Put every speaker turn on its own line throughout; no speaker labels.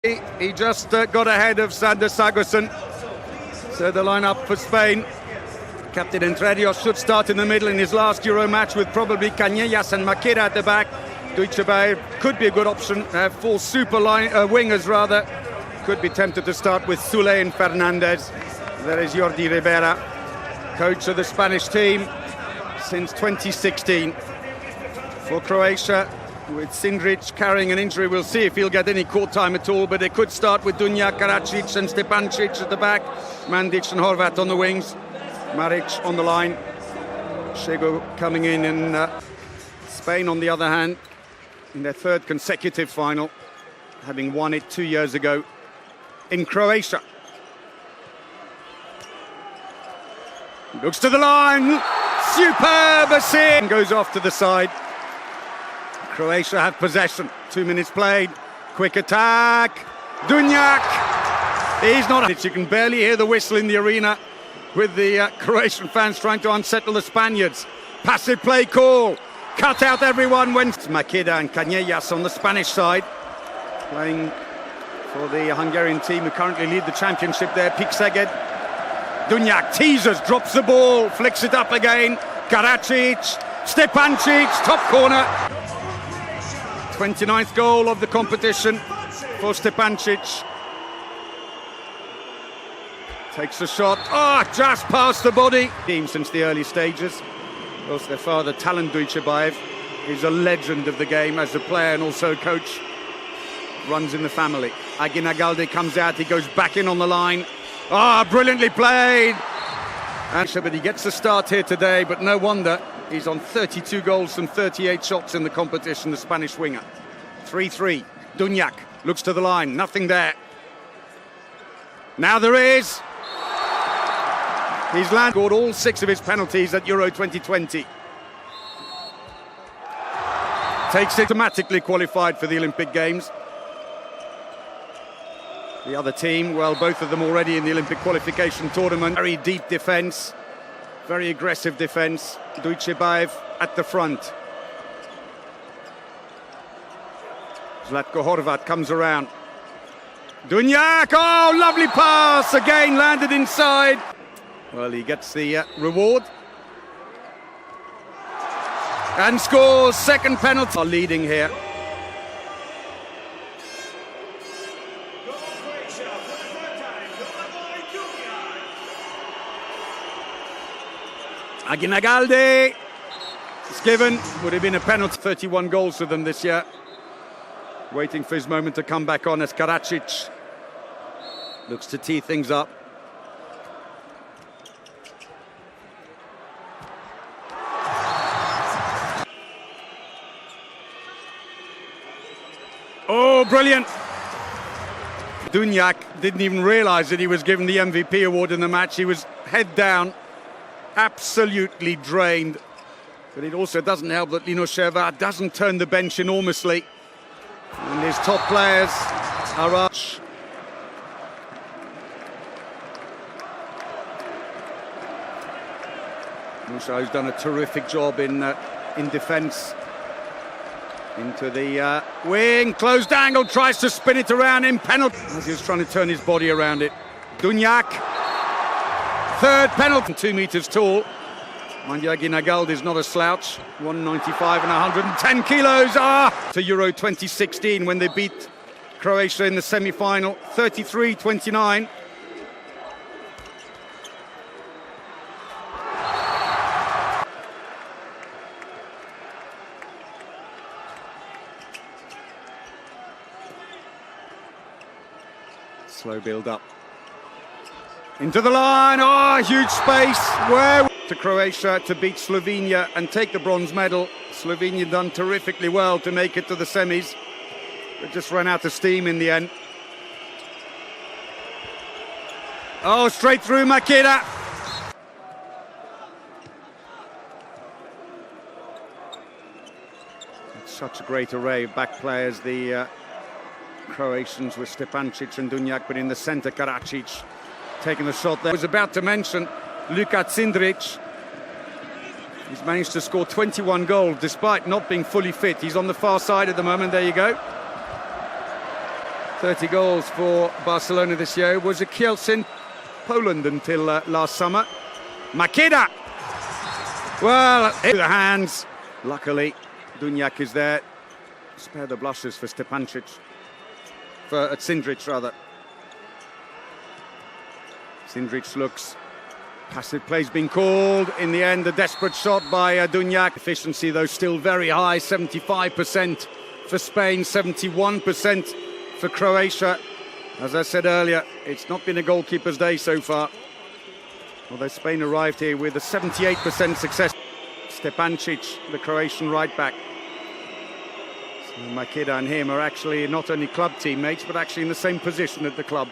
He just got ahead of Sander Sagosen. So the lineup for Spain. Captain Entredios should start in the middle in his last Euro match with probably Canellas and Maqueda at the back. Deutsche could be a good option. Four super wingers rather. Could be tempted to start with Soule and Fernandez. There is Jordi Ribera, coach of the Spanish team since 2016. For Croatia, with Sindric carrying an injury, we'll see if he'll get any court time at all, but they could start with Dunjak, Karacic and Stepancic at the back, Mandic and Horvat on the wings, Maric on the line, Šego coming in, and Spain on the other hand, in their third consecutive final, having won it 2 years ago in Croatia. Looks to the line, superb assist, goes off to the side. Croatia have possession, 2 minutes played, quick attack, Dunjak, he's not, you can barely hear the whistle in the arena with the Croatian fans trying to unsettle the Spaniards. Passive play call, cut out everyone when Maqueda and Canellas on the Spanish side, playing for the Hungarian team who currently lead the championship there, Pikseged. Dunjak teasers, drops the ball, flicks it up again, Karacic, Stepancic, top corner. 29th goal of the competition for Stepancic. Takes a shot, just past the body. Team since the early stages. Of course, their father, Talan Dujcebaev, is a legend of the game as a player and also a coach. Runs in the family. Aguinalde comes out, he goes back in on the line. Brilliantly played. But he gets the start here today, but no wonder. He's on 32 goals from 38 shots in the competition, the Spanish winger. 3-3. Dunjak looks to the line, nothing there. Now there is. He's scored all 6 of his penalties at Euro 2020. Takes it, automatically qualified for the Olympic Games. The other team, well, both of them already in the Olympic qualification tournament. Very deep defence, very aggressive defence. Dujcebaev at the front. Zlatko Horvat comes around. Dunjak, lovely pass, again landed inside. Well, he gets the reward. And scores, second penalty. Are leading here. Aguinalde, it's given, would have been a penalty. 31 goals for them this year. Waiting for his moment to come back on as Karacic looks to tee things up. Oh, brilliant! Dunjak didn't even realise that he was given the MVP award in the match. He was head down, absolutely drained. But it also doesn't help that Lino Šervat doesn't turn the bench enormously. And his top players are Arch. Musa, who's done a terrific job in defence. Into the wing, closed angle, tries to spin it around in penalty. As he was trying to turn his body around it. Dunjak, third penalty. 2 meters tall. Mind you, Aguinalde is not a slouch. 195 and 110 kilos. To Euro 2016 when they beat Croatia in the semi-final. 33-29. Slow build up. Into the line, huge space. Where to Croatia to beat Slovenia and take the bronze medal. Slovenia done terrifically well to make it to the semis, but just ran out of steam in the end. Straight through Maqueda. It's such a great array of back players, the Croatians with Stepancic and Dunjak, but in the centre Karacic taking the shot there. I was about to mention Luka Sindric. He's managed to score 21 goals despite not being fully fit. He's on the far side at the moment. There you go. 30 goals for Barcelona this year. Was a Kielce in Poland until last summer. Makeda! Well, in the hands. Luckily, Dunjak is there. Spare the blushes for Stepancic. For Cindric, rather. Cindric looks... Passive play's been called. In the end, a desperate shot by Dunjak. Efficiency, though, still very high. 75% for Spain, 71% for Croatia. As I said earlier, it's not been a goalkeeper's day so far. Although Spain arrived here with a 78% success. Stepancic, the Croatian right-back. So Makeda and him are actually not only club teammates, but actually in the same position at the club.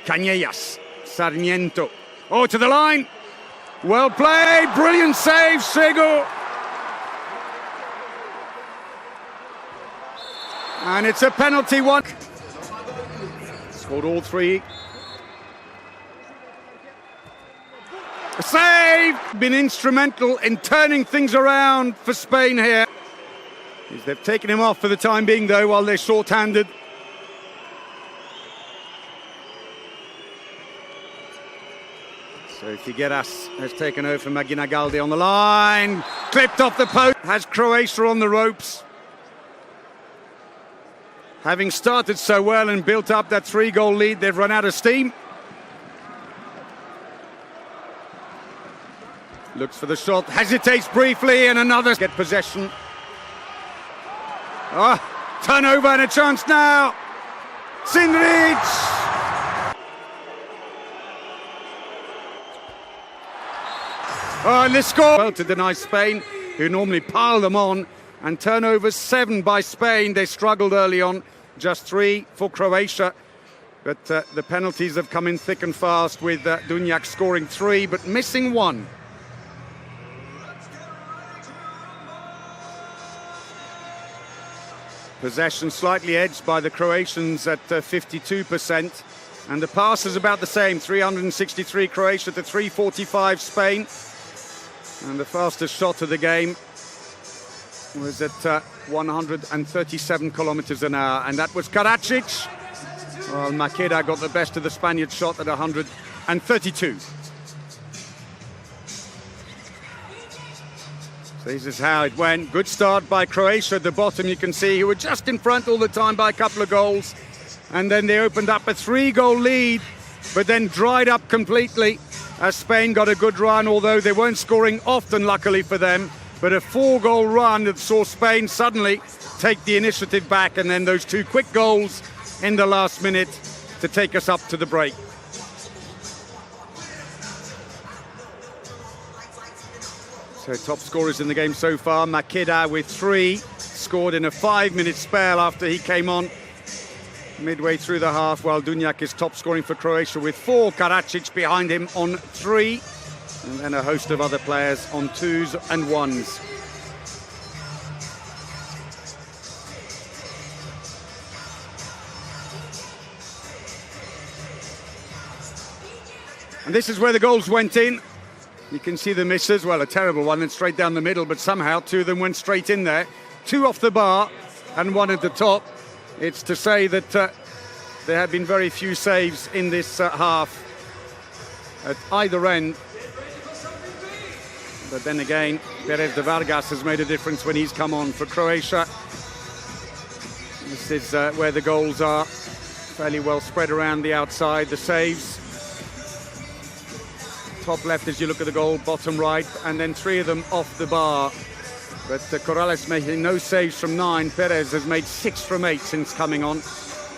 Cañellas, Sarmiento. Oh, to the line! Well played, brilliant save, Sego. And it's a penalty one. Scored all three. A save! Been instrumental in turning things around for Spain here. They've taken him off for the time being, though, while they're short-handed. So Figueras has taken over from Maginagaldi on the line. Clipped off the post. Has Croatia on the ropes. Having started so well and built up that 3-goal lead, they've run out of steam. Looks for the shot, hesitates briefly, and another get possession. Turnover and a chance now. Cindric! And this score well to deny Spain, who normally pile them on, and turnovers 7 by Spain. They struggled early on, just 3 for Croatia, but the penalties have come in thick and fast, with Dunjak scoring 3 but missing 1. Possession slightly edged by the Croatians at 52%, and the pass is about the same, 363 Croatia to 345 Spain. And the fastest shot of the game was at 137 kilometers an hour, and that was Karadzic. Well, Makeda got the best of the Spaniard shot at 132. So this is how it went. Good start by Croatia at the bottom, you can see, who were just in front all the time by a couple of goals. And then they opened up a 3-goal lead, but then dried up completely as Spain got a good run, although they weren't scoring often, luckily for them. But a 4-goal run that saw Spain suddenly take the initiative back, and then those 2 quick goals in the last minute to take us up to the break. So top scorers in the game so far, Makeda with 3, scored in a 5-minute spell after he came on midway through the half, while Dunjak is top scoring for Croatia with 4, Karadzic behind him on 3, and then a host of other players on 2s and 1s. And this is where the goals went in. You can see the misses. Well, a terrible one and straight down the middle, but somehow 2 of them went straight in there. 2 off the bar and 1 at the top. It's to say that there have been very few saves in this half at either end. But then again, Perez de Vargas has made a difference when he's come on for Croatia. This is where the goals are fairly well spread around the outside. The saves, top left as you look at the goal, bottom right, and then 3 of them off the bar. But Corrales making no saves from 9. Perez has made 6 from 8 since coming on.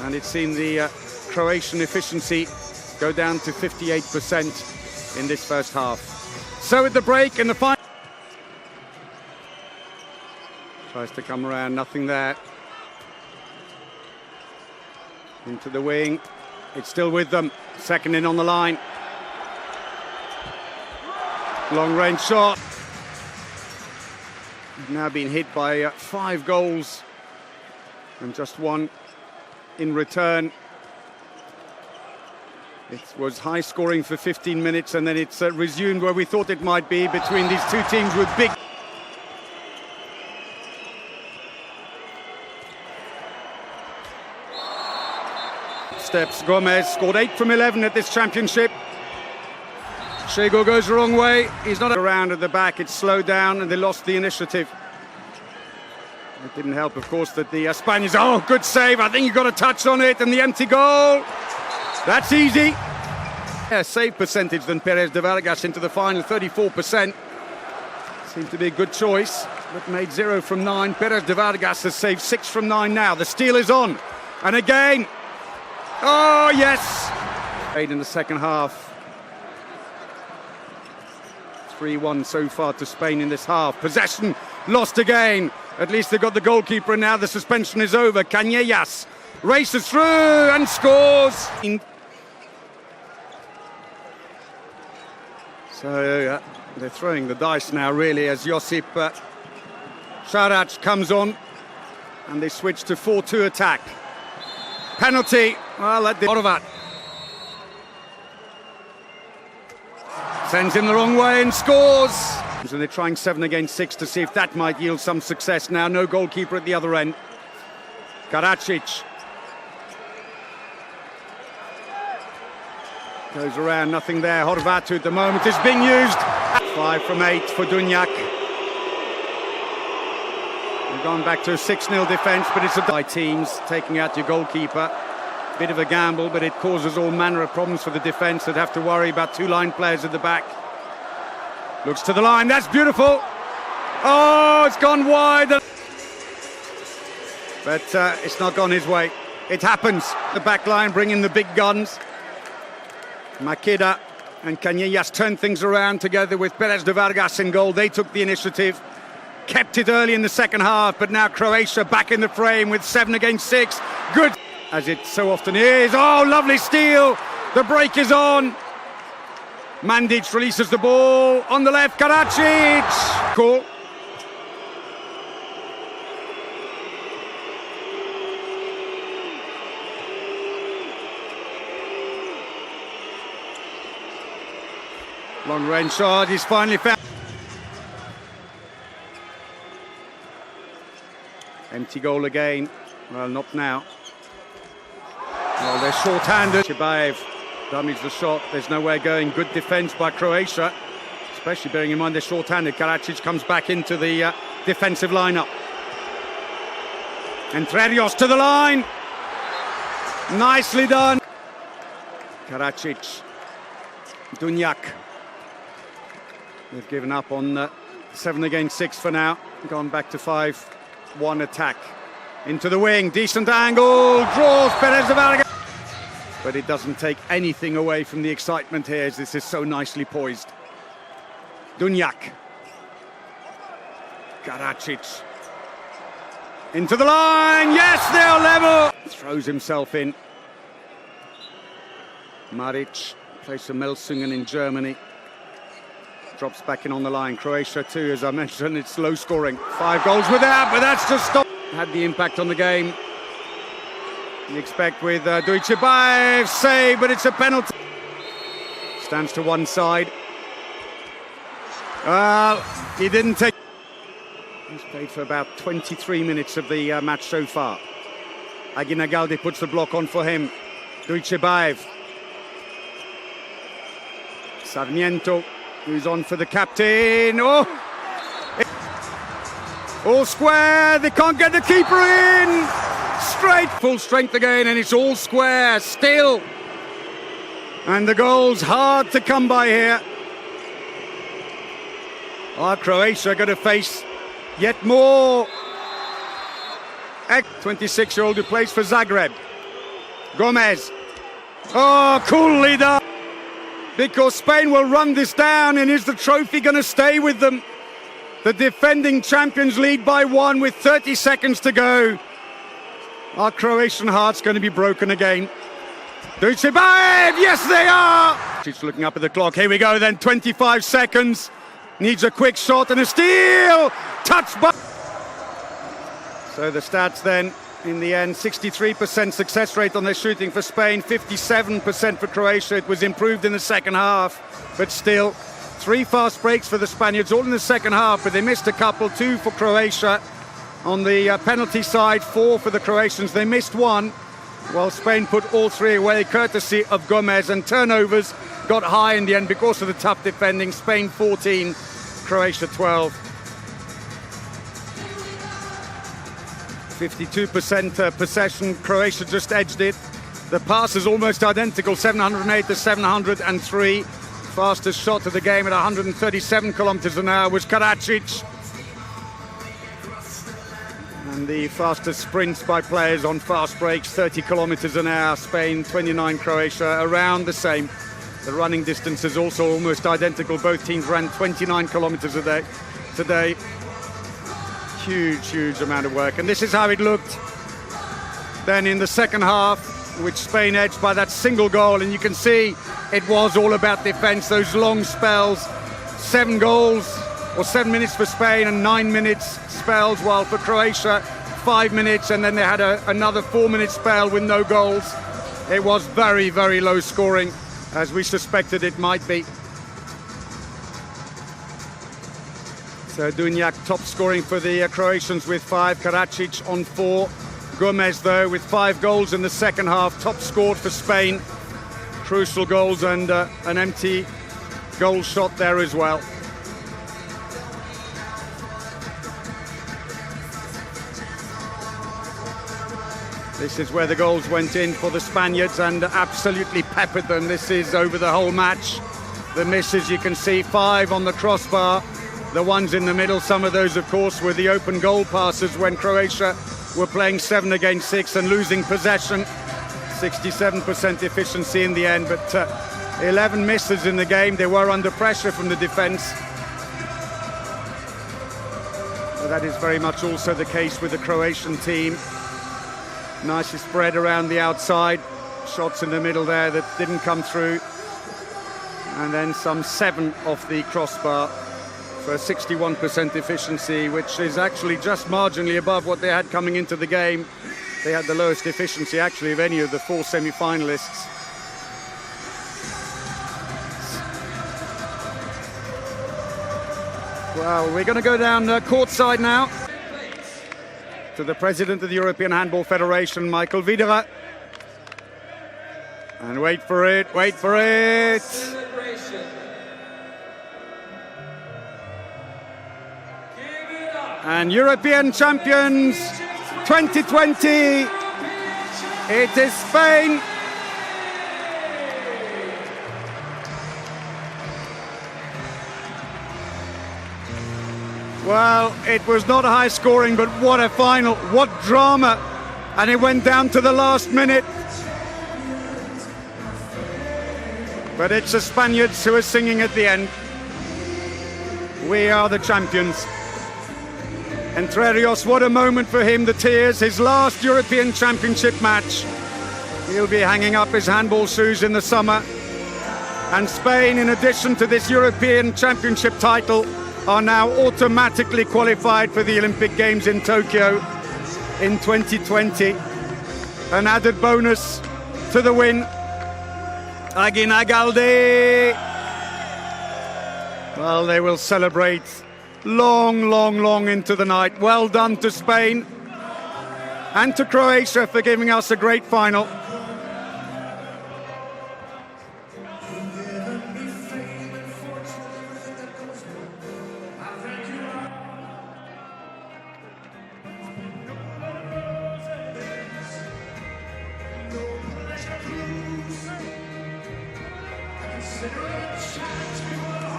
And it's seen the Croatian efficiency go down to 58% in this first half. So at the break in the final. Tries to come around, nothing there. Into the wing. It's still with them. Second in on the line. Long range shot. Now been hit by 5 goals and just 1 in return. It was high scoring for 15 minutes, and then it's resumed where we thought it might be, between these 2 teams with big... footsteps. Gomez scored 8 from 11 at this championship. Shego goes the wrong way. He's not around at the back. It's slowed down and they lost the initiative. It didn't help, of course, that the Spaniards... Oh, good save. I think you got a touch on it. And the empty goal. That's easy. Yeah, save percentage than Perez de Vargas into the final, 34%. Seemed to be a good choice, but made 0 from 9. Perez de Vargas has saved 6 from 9 now. The steal is on. And again. Oh, yes. 8 in the second half. 3-1 so far to Spain in this half. Possession lost again. At least they got the goalkeeper, and now the suspension is over. Cañellas races through and scores. So they're throwing the dice now, really, as Josip Šarac comes on, and they switch to 4-2 attack. Penalty. Well, that did Horvat. Sends him the wrong way and scores. So they're trying 7 against 6 to see if that might yield some success now. No goalkeeper at the other end. Karacic goes around, nothing there. Horvat at the moment is being used. 5 from 8 for Dunjak. We've gone back to a 6-0 defence, but it's a by teams taking out your goalkeeper. Bit of a gamble, but it causes all manner of problems for the defence that have to worry about 2 line players at the back. Looks to the line, that's beautiful. Oh, it's gone wide. But it's not gone his way. It happens. The back line bringing the big guns. Makeda and Cañellas turned things around together with Perez de Vargas in goal. They took the initiative, kept it early in the second half, but now Croatia back in the frame with 7 against 6. Good, as it so often is. Oh, lovely steal. The break is on. Mandic releases the ball on the left. Karacic. Cool. Long range shot. He's finally found. Empty goal again. Well, not now. Well, they're short-handed. Chibaev dummies the shot. There's nowhere going. Good defence by Croatia, especially bearing in mind they're short-handed. Karacic comes back into the defensive lineup. Entre Rios to the line. Nicely done. Karacic. Dunjak. They've given up on 7 against 6 for now. Gone back to 5-1 attack. Into the wing. Decent angle. Draws Perez de Vargas. But it doesn't take anything away from the excitement here, as this is so nicely poised. Dunjak. Karacic. Into the line. Yes, they are level. Throws himself in. Maric plays for Melsungen in Germany. Drops back in on the line. Croatia too, as I mentioned, it's low scoring. 5 goals without, but that's just stopped. Had the impact on the game. You expect with Dujcebaev save, but it's a penalty. Stands to one side. Well, he didn't take. He's played for about 23 minutes of the match so far. Aguinaldo puts the block on for him. Dujcebaev. Sarmiento, who's on for the captain. Oh! All square, they can't get the keeper in. Straight, full strength again, and it's all square still. And the goal's hard to come by here. Croatia are going to face yet more. 26-year-old who plays for Zagreb. Gomez. Oh, coolly done. Because Spain will run this down, and is the trophy going to stay with them? The defending champions lead by 1 with 30 seconds to go. Our Croatian heart's going to be broken again. Dujcebaev, yes they are! She's looking up at the clock. Here we go then, 25 seconds. Needs a quick shot and a steal! Touched by... So the stats then, in the end, 63% success rate on their shooting for Spain, 57% for Croatia. It was improved in the second half, but still, 3 fast breaks for the Spaniards, all in the second half, but they missed a couple, 2 for Croatia. On the penalty side, 4 for the Croatians. They missed 1. Well, Spain put all three away, courtesy of Gomez, and turnovers got high in the end because of the tough defending. Spain 14, Croatia 12. 52% possession, Croatia just edged it. The pass is almost identical, 708 to 703. Fastest shot of the game at 137 kilometers an hour was Karadzic. And the fastest sprints by players on fast breaks, 30 kilometers an hour. Spain 29, Croatia around the same. The running distance is also almost identical. Both teams ran 29 kilometers a day today. Huge amount of work. And this is how it looked then in the second half, which Spain edged by that single goal. And you can see it was all about defense, those long spells. 7 goals or 7 minutes for Spain and 9 minutes spells, while for Croatia 5 minutes, and then they had another 4-minute spell with no goals. It was very low scoring, as we suspected it might be. So Dunjak top scoring for the Croatians with 5, Karadzic on 4. Gomez, though, with 5 goals in the second half, top scored for Spain. Crucial goals and an empty goal shot there as well. This is where the goals went in for the Spaniards and absolutely peppered them. This is over the whole match. The misses, you can see 5 on the crossbar. The ones in the middle, some of those, of course, were the open goal passes when Croatia were playing 7 against 6 and losing possession. 67% efficiency in the end, but 11 misses in the game. They were under pressure from the defence. But that is very much also the case with the Croatian team. Nicely spread around the outside. Shots in the middle there that didn't come through. And then some 7 off the crossbar for a 61% efficiency, which is actually just marginally above what they had coming into the game. They had the lowest efficiency, actually, of any of the 4 semi-finalists. Well, we're going to go down courtside now to the president of the European Handball Federation, Michael Wiederer. And wait for it, wait for it. And European champions 2020, it is Spain. Well, it was not high scoring, but what a final, what drama. And it went down to the last minute. But it's the Spaniards who are singing at the end. We are the champions. Entre Rios, what a moment for him, the tears, his last European Championship match. He'll be hanging up his handball shoes in the summer. And Spain, in addition to this European Championship title, are now automatically qualified for the Olympic Games in Tokyo in 2020. An added bonus to the win. Aguinalde. Well, they will celebrate long into the night. Well done to Spain and to Croatia for giving us a great final.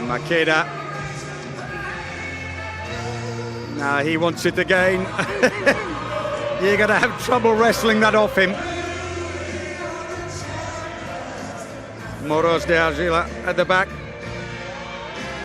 Makeda. Now he wants it again. You're going to have trouble wrestling that off him. Moros de Argila at the back.